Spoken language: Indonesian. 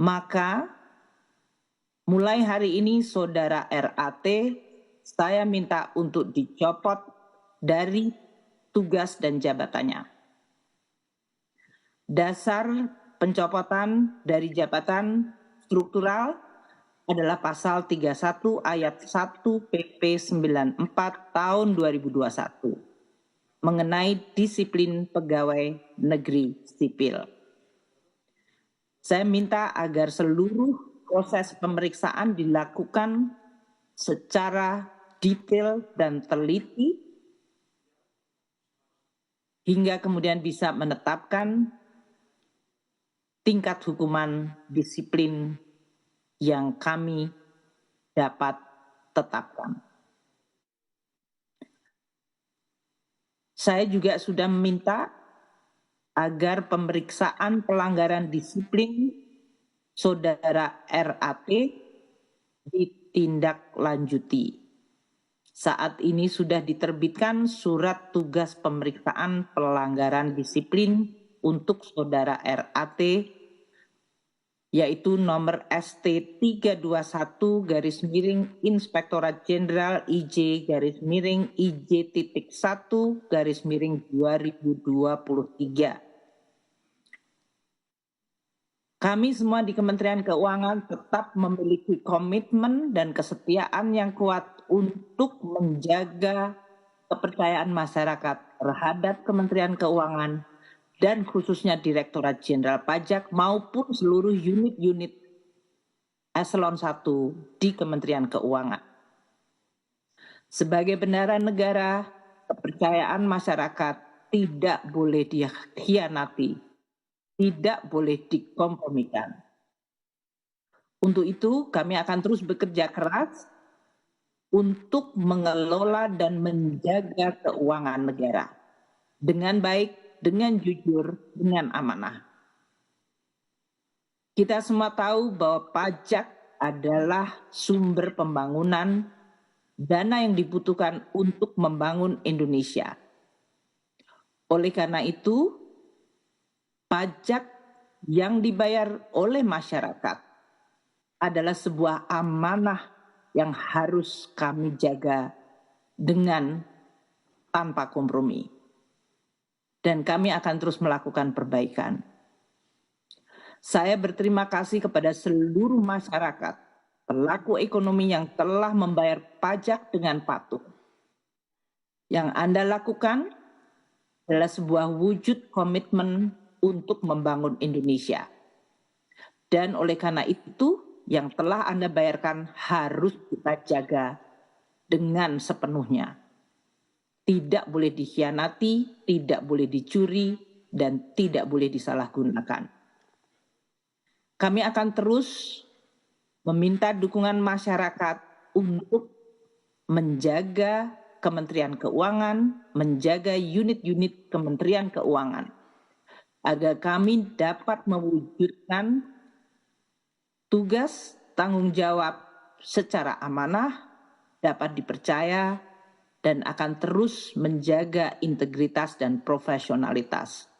Maka mulai hari ini Saudara RAT saya minta untuk dicopot dari tugas dan jabatannya. Dasar pencopotan dari jabatan struktural adalah pasal 31 ayat 1 PP 94 tahun 2021 mengenai disiplin pegawai negeri sipil. Saya minta agar seluruh proses pemeriksaan dilakukan secara detail dan teliti hingga kemudian bisa menetapkan tingkat hukuman disiplin yang kami dapat tetapkan. Saya juga sudah meminta agar pemeriksaan pelanggaran disiplin Saudara RAT ditindaklanjuti. Saat ini sudah diterbitkan surat tugas pemeriksaan pelanggaran disiplin untuk Saudara RAT, yaitu nomor ST 321 Inspektorat Jenderal IJ-IJ-1/2023. Kami semua di Kementerian Keuangan tetap memiliki komitmen dan kesetiaan yang kuat untuk menjaga kepercayaan masyarakat terhadap Kementerian Keuangan dan khususnya Direktorat Jenderal Pajak maupun seluruh unit-unit eselon 1 di Kementerian Keuangan. Sebagai bendahara negara, kepercayaan masyarakat tidak boleh dikhianati, tidak boleh dikompromikan. Untuk itu, kami akan terus bekerja keras untuk mengelola dan menjaga keuangan negara dengan baik, dengan jujur, dengan amanah. Kita semua tahu bahwa pajak adalah sumber pembangunan, dana yang dibutuhkan untuk membangun Indonesia. Oleh karena itu, pajak yang dibayar oleh masyarakat adalah sebuah amanah yang harus kami jaga dengan tanpa kompromi. Dan kami akan terus melakukan perbaikan. Saya berterima kasih kepada seluruh masyarakat, pelaku ekonomi yang telah membayar pajak dengan patuh. Yang Anda lakukan adalah sebuah wujud komitmen untuk membangun Indonesia. Dan oleh karena itu, yang telah Anda bayarkan harus kita jaga dengan sepenuhnya. Tidak boleh dikhianati, tidak boleh dicuri, dan tidak boleh disalahgunakan. Kami akan terus meminta dukungan masyarakat untuk menjaga Kementerian Keuangan, menjaga unit-unit Kementerian Keuangan, agar kami dapat mewujudkan tugas tanggung jawab secara amanah, dapat dipercaya, dan akan terus menjaga integritas dan profesionalitas.